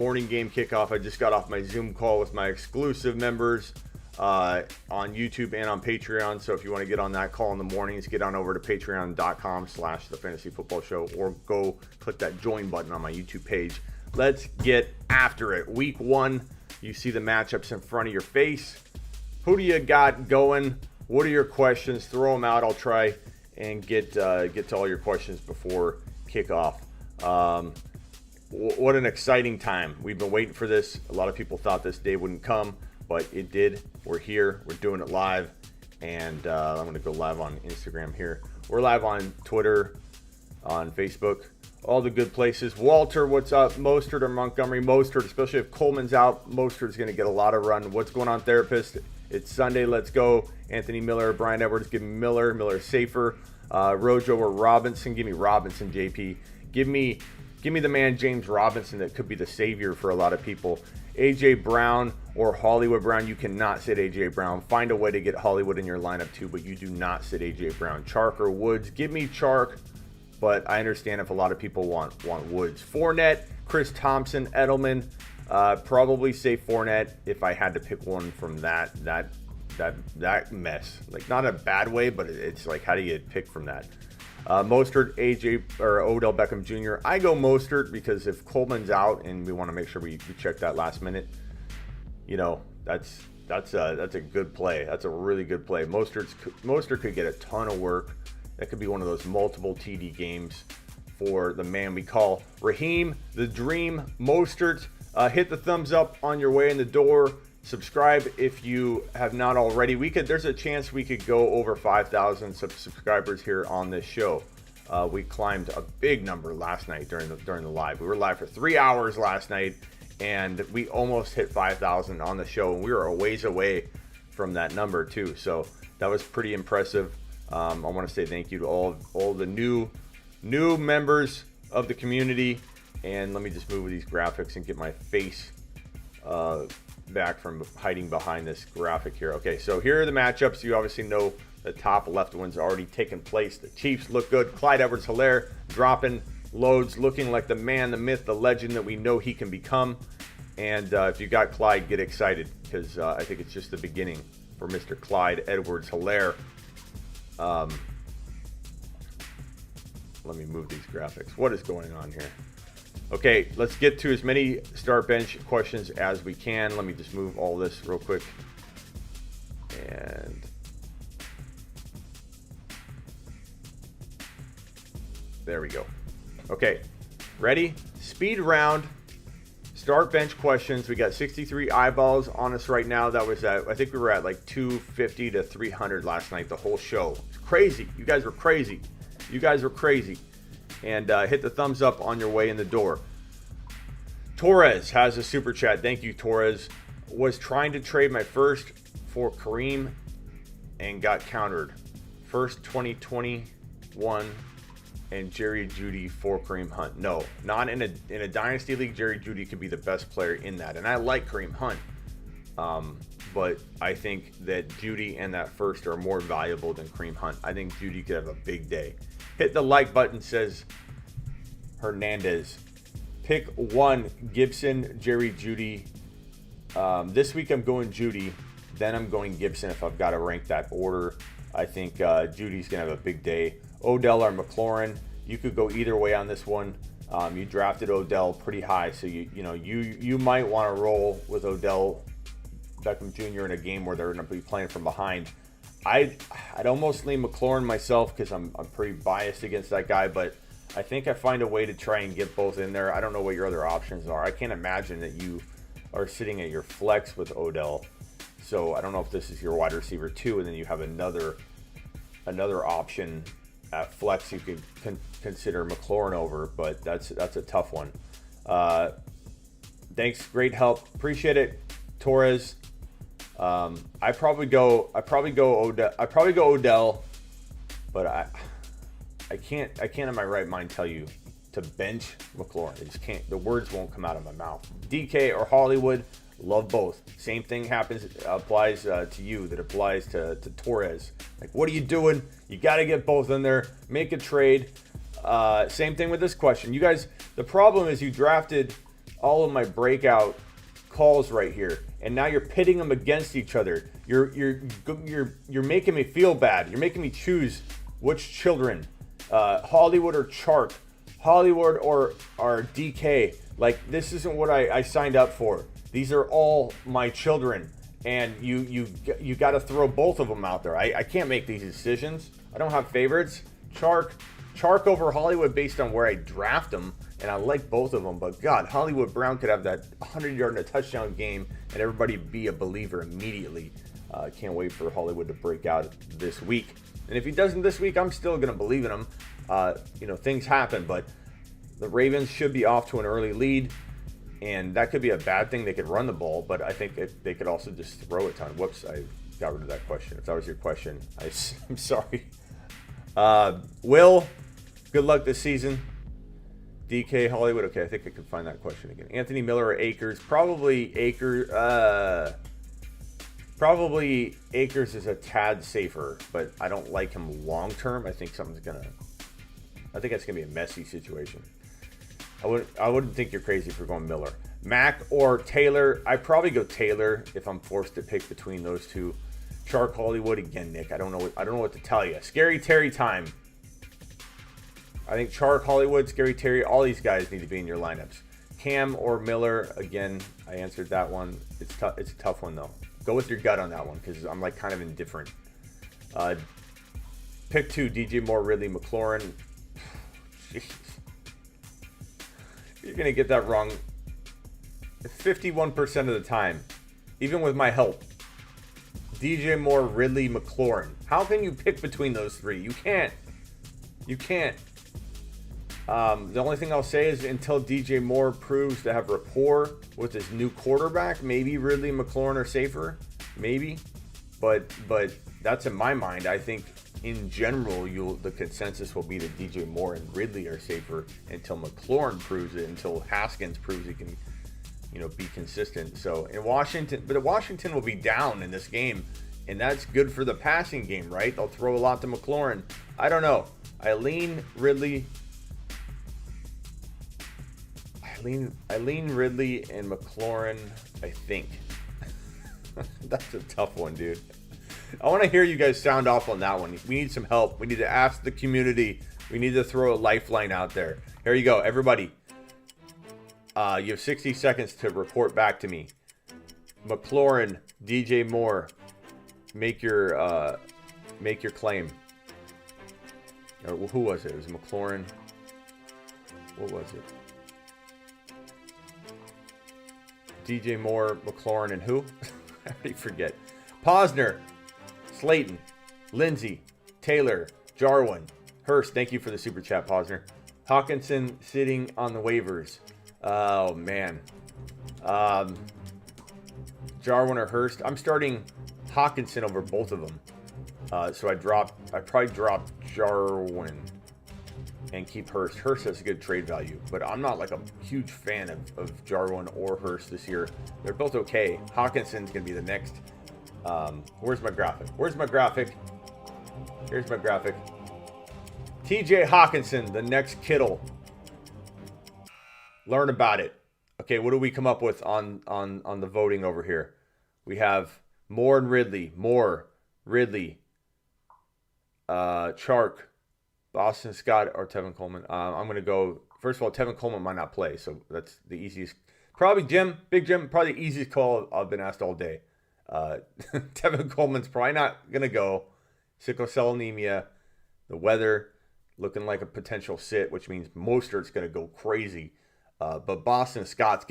Morning game kickoff. I just got off my Zoom call with my exclusive members on YouTube and on Patreon. So if you want to get on that call in the mornings, get on over to patreon.com/thefantasyfootballshow or go click that join button on my YouTube page. Let's get after it. Week 1, you see the matchups in front of your face. Who do you got going? What are your questions? Throw them out. I'll try and get to all your questions before kickoff. What an exciting time. We've been waiting for this. A lot of people thought this day wouldn't come, but it did. We're here. We're doing it live. And I'm going to go live on Instagram here. We're live on Twitter, on Facebook, all the good places. Walter, what's up? Mostert or Montgomery? Mostert, especially if Coleman's out. Mostert's going to get a lot of run. What's going on, Therapist? It's Sunday. Let's go. Anthony Miller, Brian Edwards, give me Miller. Miller safer. Rojo or Robinson? Give me Robinson, JP. Give me the man James Robinson that could be the savior for a lot of people. A.J. Brown or Hollywood Brown. You cannot sit A.J. Brown. Find a way to get Hollywood in your lineup too, but you do not sit A.J. Brown. Chark or Woods. Give me Chark, but I understand if a lot of people want Woods. Fournette, Chris Thompson, Edelman. Probably say Fournette if I had to pick one from that mess. Like, not a bad way, but it's like, how do you pick from that? Mostert, AJ, or Odell Beckham Jr. I go Mostert because if Coleman's out and we want to make sure we check that last minute, you know, that's a good play. That's a really good play. Mostert could get a ton of work. That could be one of those multiple TD games for the man we call Raheem the Dream Mostert. Hit the thumbs up on your way in the door. Subscribe if you have not already. There's a chance we could go over 5,000 subscribers here on this show. We climbed a big number last night during the live. We were live for 3 hours last night, and we almost hit 5,000 on the show, and we were a ways away from that number too. So that was pretty impressive. I want to say thank you to all the new members of the community. And let me just move these graphics and get my face back from hiding behind this graphic here. Okay, so here are the matchups. You obviously know the top left one's already taken place. The Chiefs look good. Clyde Edwards-Helaire dropping loads, looking like the man, the myth, the legend that we know he can become. And if you got Clyde, get excited because I think it's just the beginning for Mr. Clyde Edwards-Helaire. Let me move these graphics. What is going on here? Okay, let's get to as many start bench questions as we can. Let me just move all this real quick. And there we go. Okay, ready? Speed round. Start bench questions. We got 63 eyeballs on us right now. That was at, I think we were at like 250 to 300 last night, the whole show. It's crazy. You guys were crazy. You guys were crazy. And hit the thumbs up on your way in the door. Torres has a super chat. Thank you, Torres. Was trying to trade my first for Kareem and got countered. First 2021 and Jerry Jeudy for Kareem Hunt. No, not in a dynasty league. Jerry Jeudy could be the best player in that, and I like Kareem Hunt. But I think that Jeudy and that first are more valuable than Kareem Hunt. I think Jeudy could have a big day. Hit the like button, says Hernandez. Pick one, Gibson, Jerry, Jeudy. This week I'm going Jeudy, then I'm going Gibson if I've got to rank that order. I think Judy's going to have a big day. Odell or McLaurin, you could go either way on this one. You drafted Odell pretty high, so you might want to roll with Odell Beckham Jr. in a game where they're going to be playing from behind. I'd almost lean McLaurin myself because I'm pretty biased against that guy, but I think I find a way to try and get both in there. I don't know what your other options are. I can't imagine that you are sitting at your flex with Odell. So I don't know if this is your wide receiver too, and then you have another option at flex you could consider McLaurin over, but that's a tough one. Thanks, great help, appreciate it, Torres. I probably go Odell, but I can't in my right mind tell you to bench McLaurin. I just can't. The words won't come out of my mouth. DK or Hollywood, love both. Same thing applies to you that applies to Torres. Like, what are you doing? You got to get both in there. Make a trade. Same thing with this question. You guys, the problem is you drafted all of my breakout calls right here, and now you're pitting them against each other. You're making me feel bad. You're making me choose which children, Hollywood or Chark, Hollywood or DK. Like, this isn't what I signed up for. These are all my children, and you got to throw both of them out there. I can't make these decisions. I don't have favorites. Chark over Hollywood based on where I draft them, and I like both of them. But God, Hollywood Brown could have that 100-yard and a touchdown game, and everybody be a believer immediately. I can't wait for Hollywood to break out this week. And if he doesn't this week, I'm still going to believe in him. Things happen, but the Ravens should be off to an early lead, and that could be a bad thing. They could run the ball, but I think they could also just throw a ton. Whoops, I got rid of that question. If that was your question, I'm sorry. Will, good luck this season. DK, Hollywood. Okay, I think I can find that question again. Anthony Miller or Akers? Probably Akers. Probably Akers is a tad safer, but I don't like him long term. I think that's gonna be a messy situation. I wouldn't think you're crazy for going Miller. Mac or Taylor? I'd probably go Taylor if I'm forced to pick between those two. Chark, Hollywood again, Nick. I don't know what to tell you. Scary Terry time. I think Chark, Hollywood, Scary Terry, all these guys need to be in your lineups. Cam or Miller? Again, I answered that one. It's tough. It's a tough one though. Go with your gut on that one because I'm like kind of indifferent. Pick 2: DJ Moore, Ridley, McLaurin. Jeez. You're gonna get that wrong 51% of the time, even with my help. DJ Moore, Ridley, McLaurin. How can you pick between those three? You can't. The only thing I'll say is until DJ Moore proves to have rapport with his new quarterback, maybe Ridley and McLaurin are safer. Maybe. But that's in my mind. I think in general, the consensus will be that DJ Moore and Ridley are safer until McLaurin proves it, until Haskins proves he can, be consistent. So in Washington, but Washington will be down in this game, and that's good for the passing game, right? They'll throw a lot to McLaurin. I don't know. I lean Ridley and McLaurin, I think. That's a tough one, dude. I want to hear you guys sound off on that one. We need some help. We need to ask the community. We need to throw a lifeline out there. Here you go, everybody. You have 60 seconds to report back to me. McLaurin, DJ Moore, make your claim. Or who was it? It was McLaurin. What was it? DJ Moore, McLaurin, and who? I already forget. Posner, Slayton, Lindsey, Taylor, Jarwin, Hurst. Thank you for the super chat, Posner. Hawkinson sitting on the waivers. Oh man. Jarwin or Hurst. I'm starting Hawkinson over both of them. So I probably drop Jarwin and keep Hurst. Hurst has a good trade value, but I'm not like a huge fan of Jarwin or Hurst this year. They're both okay. Hawkinson's going to be the next. Where's my graphic? Here's my graphic. TJ Hawkinson, the next Kittle. Learn about it. Okay, what do we come up with on the voting over here? We have Moore and Ridley. Chark, Boston Scott, or Tevin Coleman. I'm going to go, first of all, Tevin Coleman might not play, so that's the easiest. Probably Big Jim, probably the easiest call I've been asked all day. Tevin Coleman's probably not going to go. Sickle cell anemia, the weather, looking like a potential sit, which means Mostert's going to go crazy. But Boston Scott's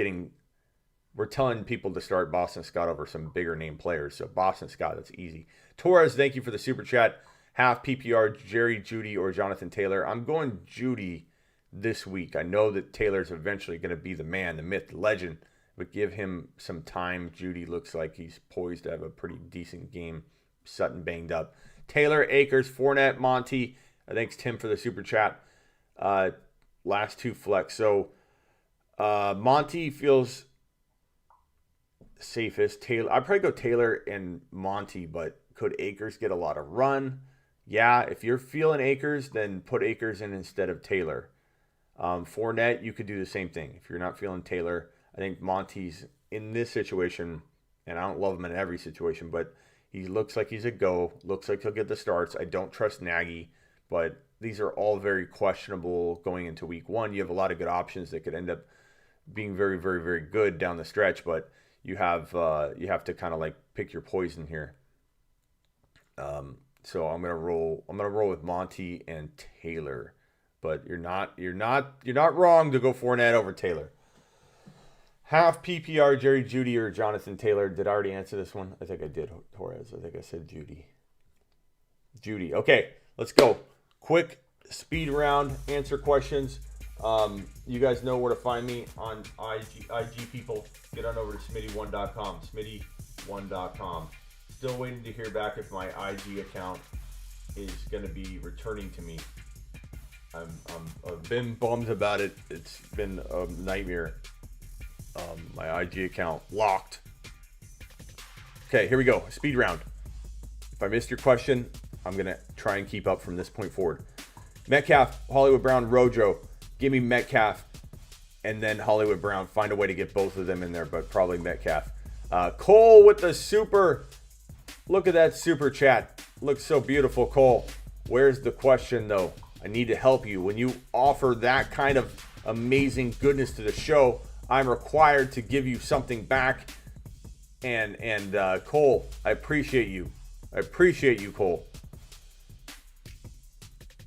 we're telling people to start Boston Scott over some bigger name players. So Boston Scott, that's easy. Torres, thank you for the super chat. Half PPR, Jerry Jeudy or Jonathan Taylor. I'm going Jeudy this week. I know that Taylor's eventually going to be the man, the myth, the legend, but give him some time. Jeudy looks like he's poised to have a pretty decent game. Sutton banged up. Taylor, Akers, Fournette, Monty. Thanks, Tim, for the super chat. Last two flex. So Monty feels safest. Taylor, I'd probably go Taylor and Monty, but could Akers get a lot of run? Yeah, if you're feeling Akers, then put Akers in instead of Taylor. Fournette, you could do the same thing. If you're not feeling Taylor, think Monty's in this situation, and I don't love him in every situation, but he looks like he's a go. Looks like he'll get the starts. I don't trust Nagy, but these are all very questionable going into week one. You have a lot of good options that could end up being very, very, very good down the stretch, but you have to kind of like pick your poison here. So I'm gonna roll with Monty and Taylor, but you're not wrong to go Fournette over Taylor. Half PPR, Jerry Jeudy or Jonathan Taylor. Did I already answer this one? I think I did, Torres. I think I said Jeudy. Okay, let's go. Quick speed round, answer questions. You guys know where to find me on IG people. Get on over to smitty1.com. Smitty1.com. Still waiting to hear back if my IG account is going to be returning to me. I've been bummed about it. It's been a nightmare. My IG account locked. Okay, here we go. Speed round. If I missed your question, I'm going to try and keep up from this point forward. Metcalf, Hollywood Brown, Rojo. Give me Metcalf and then Hollywood Brown. Find a way to get both of them in there, but probably Metcalf. Cole with the super. Look at that super chat. Looks so beautiful, Cole. Where's the question, though? I need to help you. When you offer that kind of amazing goodness to the show, I'm required to give you something back. And Cole, I appreciate you. I appreciate you, Cole.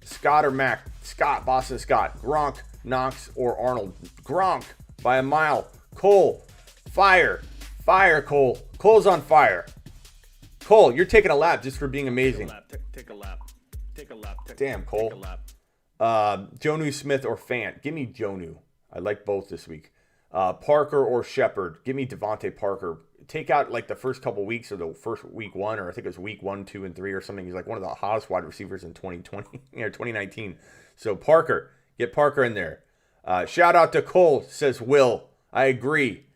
Scott or Mac? Scott, Boston Scott. Gronk, Knox, or Arnold? Gronk by a mile. Cole, fire. Fire, Cole. Cole's on fire. Cole, you're taking a lap just for being amazing. Take a lap. Damn, Cole. Take a lap. Jonnu Smith or Fant? Give me Jonnu. I like both this week. Parker or Shepard? Give me Devontae Parker. Take out like the first couple weeks or the first week one, or I think it was week 1, 2, and 3 or something. He's like one of the hottest wide receivers in 2020 or 2019. So Parker, get Parker in there. Shout out to Cole, says Will. I agree.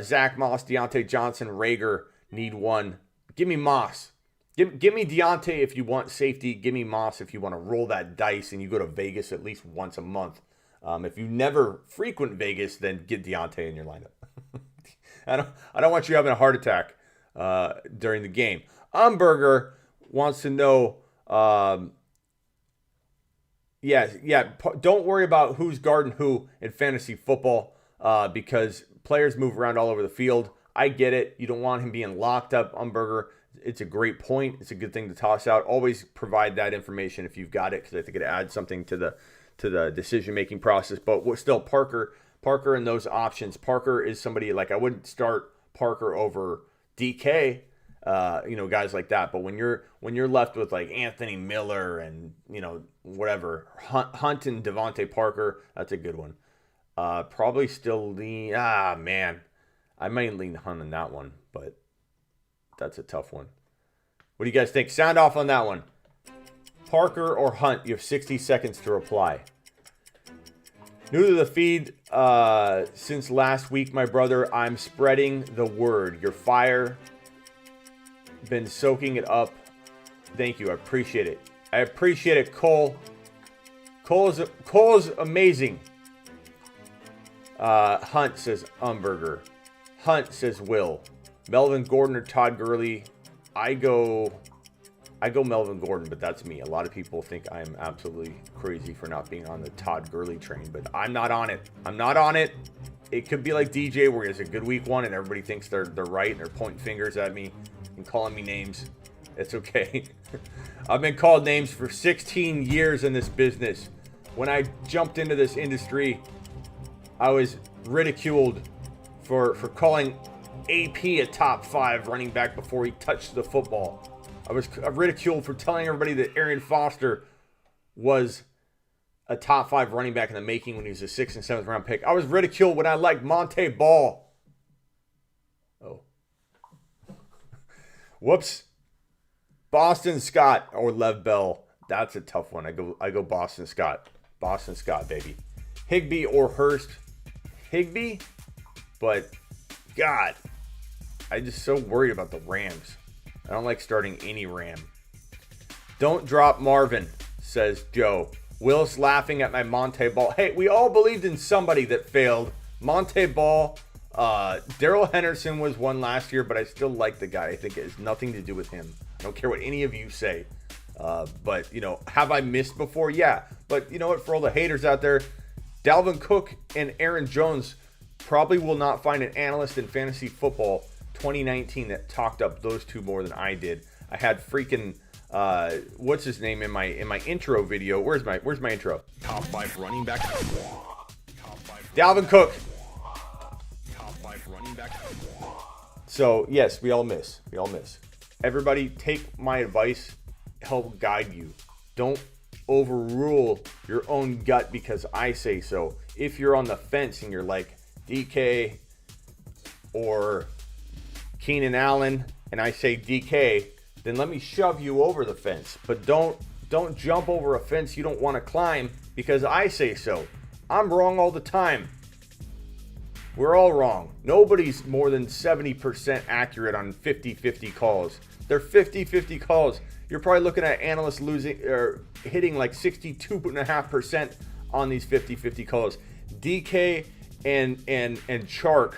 Zach Moss, Deontay Johnson, Rager, need one. Give me Moss. Give me Deontay if you want safety. Give me Moss if you want to roll that dice and you go to Vegas at least once a month. If you never frequent Vegas, then get Deontay in your lineup. I don't want you having a heart attack during the game. Umberger wants to know. Don't worry about who's guarding who in fantasy football because players move around all over the field. I get it. You don't want him being locked up, Umberger. It's a great point. It's a good thing to toss out. Always provide that information if you've got it, because I think it adds something to the decision-making process. But still, Parker and those options. Parker is somebody like I wouldn't start Parker over DK, guys like that. But when you're left with like Anthony Miller and whatever Hunt and Devontae Parker, that's a good one. Probably still lean. I might lean Hunt on that one, but that's a tough one. What do you guys think? Sound off on that one. Parker or Hunt? You have 60 seconds to reply. New to the feed since last week, my brother. I'm spreading the word. Your fire. Been soaking it up. Thank you. I appreciate it. I appreciate it, Cole. Cole's amazing. Hunt says Umberger. Hunt says Will. Melvin Gordon or Todd Gurley? I go Melvin Gordon, but that's me. A lot of people think I'm absolutely crazy for not being on the Todd Gurley train, but I'm not on it. It could be like DJ where he has a good week one and everybody thinks they're right and they're pointing fingers at me and calling me names. It's okay. I've been called names for 16 years in this business. When I jumped into this industry, I was ridiculed for calling AP a top 5 running back before he touched the football. I was ridiculed for telling everybody that Arian Foster was a top 5 running back in the making when he was a 6th and 7th round pick. I was ridiculed when I liked Monte Ball. Oh. Whoops. Boston Scott or Lev Bell. That's a tough one. I go Boston Scott. Boston Scott, baby. Higbee or Hurst. Higbee? But, God, I'm just so worried about the Rams. I don't like starting any Ram. Don't drop Marvin, says Joe. Will's laughing at my Monte Ball. Hey, we all believed in somebody that failed. Monte Ball Daryl Henderson was one last year, but I still like the guy. I think it has nothing to do with him. I don't care what any of you say. But, you know, have I missed before? Yeah. But you know what? For all the haters out there, Dalvin Cook and Aaron Jones probably will not find an analyst in fantasy football 2019 that talked up those two more than I did. I had freaking what's his name in my intro video. Where's my intro? Top 5 running back. Dalvin Cook. Top 5 running back. So yes, we all miss. Everybody take my advice, help guide you. Don't overrule your own gut because I say so. If you're on the fence and you're like DK or Keenan Allen and I say DK, then let me shove you over the fence. But don't jump over a fence you don't want to climb because I say so. I'm wrong all the time. We're all wrong. Nobody's more than 70% accurate on 50-50 calls. They're 50-50 calls. You're probably looking at analysts losing or hitting like 62.5% on these 50-50 calls. DK and Chark,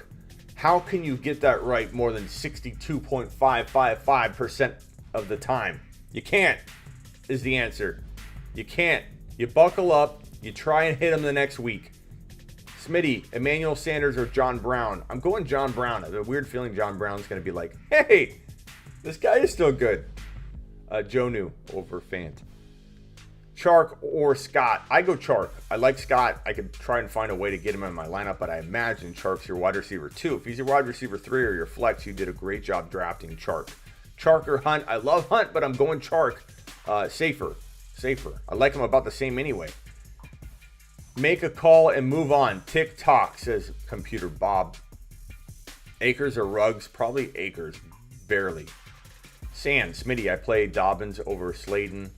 how can you get that right more than 62.555% of the time? You can't, is the answer. You can't. You buckle up. You try and hit them the next week. Smitty, Emmanuel Sanders, or John Brown. I'm going John Brown. I have a weird feeling John Brown's going to be like, hey, this guy is still good. Jonu over Fant. Chark or Scott. I go Chark. I like Scott. I could try and find a way to get him in my lineup, but I imagine Chark's your wide receiver 2. If he's your wide receiver 3 or your flex, you did a great job drafting Chark. Chark or Hunt. I love Hunt, but I'm going Chark. Safer. I like him about the same anyway. Make a call and move on. Tick-tock, says Computer Bob. Akers or Ruggs? Probably Akers. Barely. Sands, Smitty, I play Dobbins over Slayton.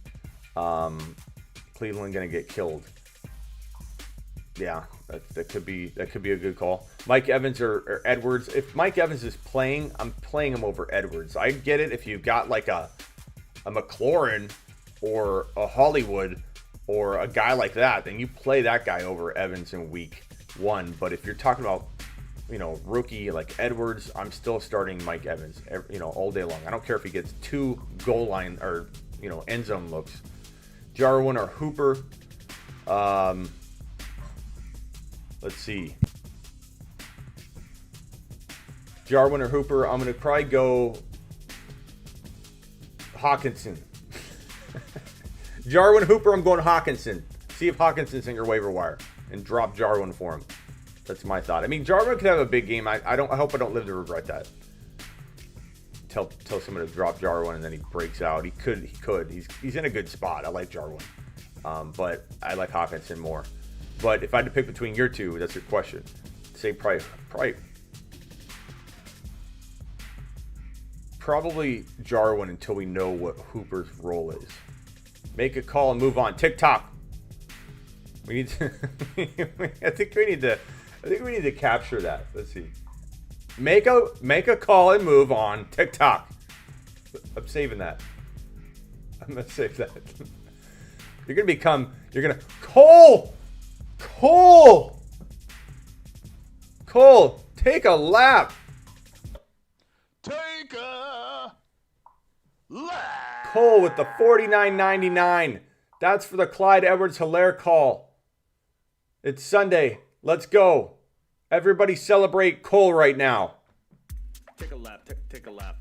Cleveland gonna get killed. Yeah, that could be a good call. Mike Evans or Edwards. If Mike Evans is playing, I'm playing him over Edwards. I get it if you've got like a McLaurin or a Hollywood or a guy like that, then you play that guy over Evans in week 1. But if you're talking about, you know, rookie like Edwards, I'm still starting Mike Evans, all day long. I don't care if he gets 2 goal line or, end zone looks. Jarwin or Hooper. Let's see. Jarwin or Hooper. I'm going to probably go Hawkinson. Jarwin, Hooper, I'm going Hawkinson. See if Hawkinson's in your waiver wire and drop Jarwin for him. That's my thought. I mean, Jarwin could have a big game. I hope I don't live to regret that. Tell someone to drop Jarwin and then he breaks out. He could. He's in a good spot. I like Jarwin. But I like Hawkinson more. But if I had to pick between your two, that's your question. Say probably Jarwin until we know what Hooper's role is. Make a call and move on. TikTok. We need to. I think we need to capture that. Let's see. Make a call and move on. TikTok. I'm saving that. I'm gonna save that. You're gonna Cole. Take a lap. Take a lap. Cole with the $49.99. That's for the Clyde Edwards-Helaire call. It's Sunday. Let's go. Everybody celebrate Cole right now. Take a lap. Take a lap.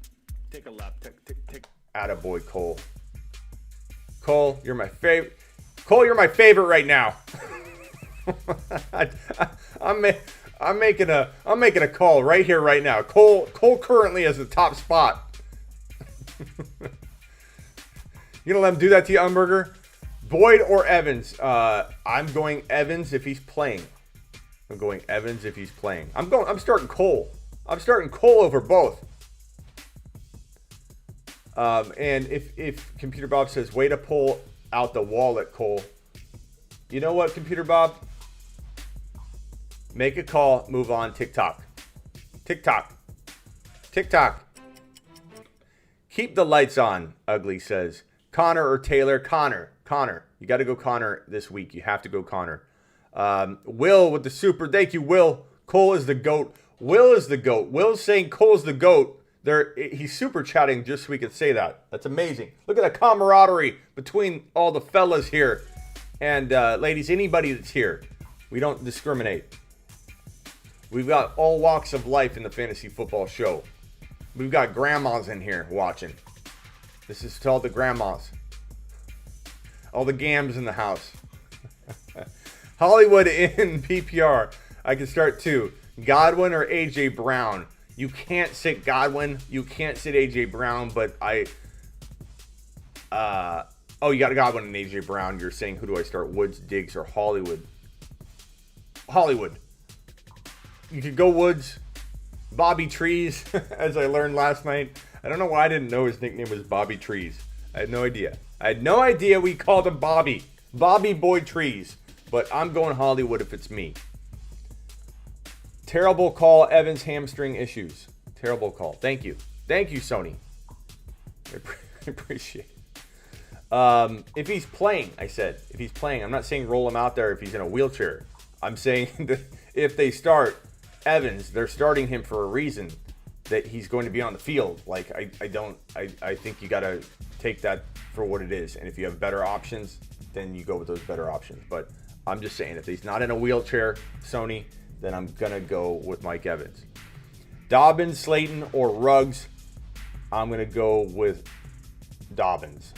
Take a lap. Take. Attaboy, Cole. Cole, you're my favorite. Cole, you're my favorite right now. I'm making a call right here, right now. Cole currently has the top spot. You gonna let him do that to you, Umberger? Boyd or Evans? I'm going Evans if he's playing. I'm starting Cole. I'm starting Cole over both. And if Computer Bob says, way to pull out the wallet, Cole. You know what, Computer Bob? Make a call, move on. TikTok. Keep the lights on, Ugly says. Connor or Taylor? Connor. You got to go Connor this week. You have to go Connor. Will with the super. Thank you, Will. Cole is the GOAT. Will is the GOAT. Will's saying Cole's the GOAT. He's super chatting just so we could say that. That's amazing. Look at the camaraderie between all the fellas here. And ladies, anybody that's here. We don't discriminate. We've got all walks of life in the Fantasy Football Show. We've got grandmas in here watching. This is to all the grandmas. All the gams in the house. Hollywood in PPR. I can start too. Godwin or AJ Brown. You can't sit Godwin. You can't sit AJ Brown, but you got Godwin and AJ Brown. You're saying who do I start? Woods, Diggs, or Hollywood? Hollywood. You could go Woods. Bobby Trees, as I learned last night. I don't know why I didn't know his nickname was Bobby Trees. I had no idea. I had no idea we called him Bobby. Bobby Boy Trees. But I'm going Hollywood if it's me. Terrible call, Evans hamstring issues. Terrible call. Thank you. Thank you, Sony. I appreciate it. If he's playing, I said. If he's playing. I'm not saying roll him out there if he's in a wheelchair. I'm saying that if they start Evans, they're starting him for a reason that he's going to be on the field. Like, I think you got to take that for what it is. And if you have better options, then you go with those better options. But I'm just saying, if he's not in a wheelchair, Sony, then I'm going to go with Mike Evans. Dobbins, Slayton, or Ruggs, I'm going to go with Dobbins.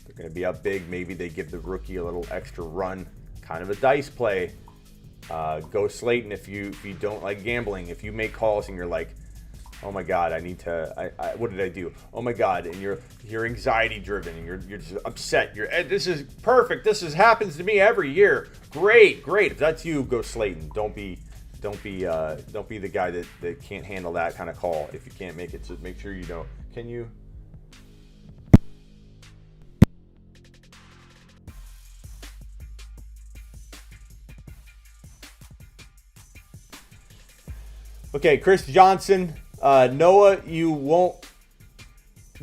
They're going to be up big. Maybe they give the rookie a little extra run. Kind of a dice play. Go Slayton if you don't like gambling. If you make calls and you're like, oh my God, I need to, what did I do? Oh my God, and you're anxiety driven and you're just upset. This is perfect. This happens to me every year. Great. If that's you, go Slayton. Don't be the guy that can't handle that kind of call. If you can't make it, so make sure you don't. Can you? Okay, Chris Johnson. Noah, you won't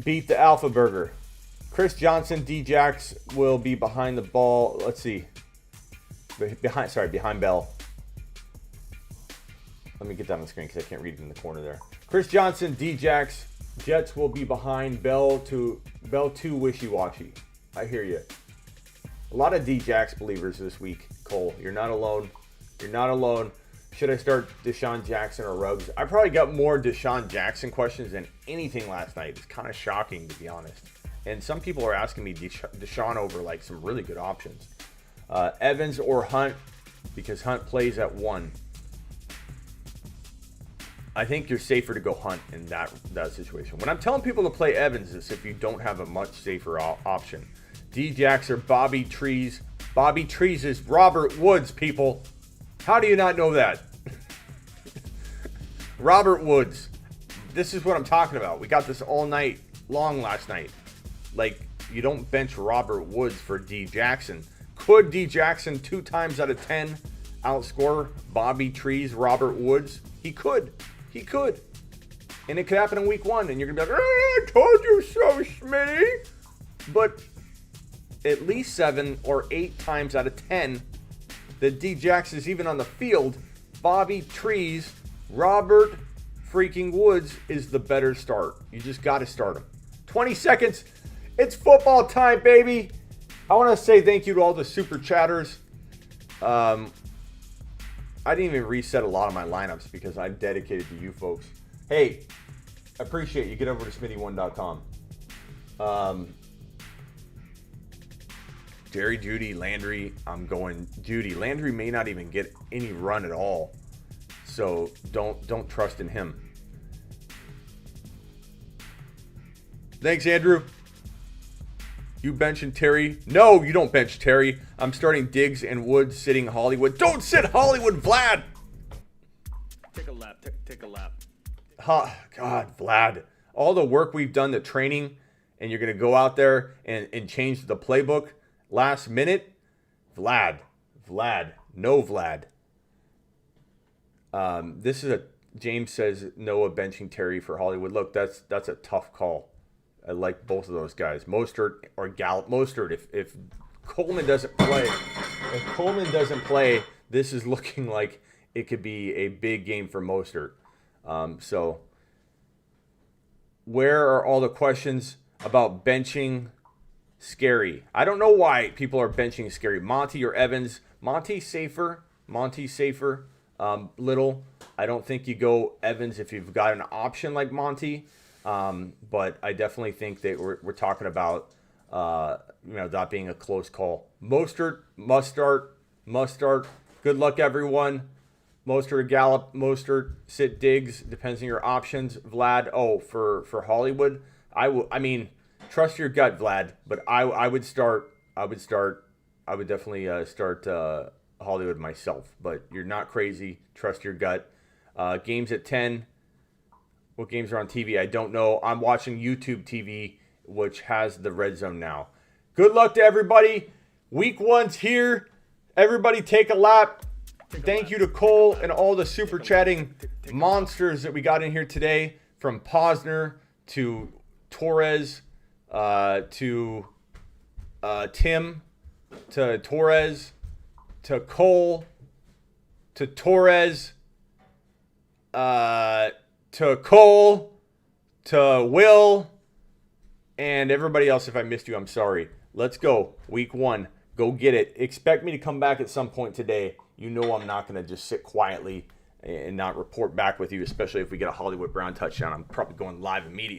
beat the Alpha Burger. Chris Johnson, D-Jax will be behind the ball. Let's see. Behind Bell. Let me get down the screen because I can't read it in the corner there. Chris Johnson, D-Jax, Jets will be behind Bell too wishy-washy. I hear you. A lot of D-Jax believers this week, Cole. You're not alone. Should I start Deshaun Jackson or Ruggs? I probably got more Deshaun Jackson questions than anything last night. It's kind of shocking, to be honest. And some people are asking me Deshaun over like some really good options. Evans or Hunt, because Hunt plays at 1. I think you're safer to go Hunt in that situation. When I'm telling people to play Evans, is if you don't have a much safer option. D-Jax or Bobby Trees. Bobby Trees is Robert Woods, people. How do you not know that? Robert Woods. This is what I'm talking about. We got this all night long last night. Like, you don't bench Robert Woods for D. Jackson. Could D. Jackson 2 times out of 10 outscore Bobby Trees, Robert Woods? He could. And it could happen in week 1. And you're going to be like, I told you so, Smitty. But at least 7 or 8 times out of 10 that D-Jax is even on the field, Bobby Trees, Robert freaking Woods is the better start. You just got to start him. 20 seconds. It's football time, baby. I want to say thank you to all the super chatters. I didn't even reset a lot of my lineups because I'm dedicated to you folks. Hey, appreciate you. Get over to smitty1.com. Jerry, Judy, Landry, I'm going Judy. Landry may not even get any run at all. So don't trust in him. Thanks, Andrew. You benching Terry? No, you don't bench Terry. I'm starting Diggs and Woods sitting Hollywood. Don't sit Hollywood, Vlad. Take a lap. Take a lap. God, Vlad. All the work we've done, the training, and you're going to go out there and change the playbook last minute? Vlad. No Vlad. This is James says Noah benching Terry for Hollywood. Look, that's a tough call. I like both of those guys. Mostert or Gallup. Mostert, if Coleman doesn't play, this is looking like it could be a big game for Mostert. So where are all the questions about benching Scary? I don't know why people are benching Scary. Monty or Evans? Monty's safer. Little. I don't think you go Evans if you've got an option like Monty. But I definitely think that we're talking about that being a close call. Mostert must start. Good luck, everyone. Mostert, Gallup, Mostert, sit Diggs. Depends on your options. Vlad. Oh, for Hollywood, I mean, trust your gut, Vlad. But I would start. I would definitely start Hollywood myself. But you're not crazy. Trust your gut. Games at 10. What games are on TV? I don't know. I'm watching YouTube TV, which has the red zone now. Good luck to everybody. Week 1's here. Everybody take a lap. Thank you to Cole and all the super chatting monsters that we got in here today, from Posner to Torres to Tim to Torres to Cole to Torres to Cole to Will and everybody else. If I missed you, I'm sorry. Let's go. Week 1. Go get it. Expect me to come back at some point today. You know I'm not going to just sit quietly and not report back with you, especially if we get a Hollywood Brown touchdown. I'm probably going live immediately.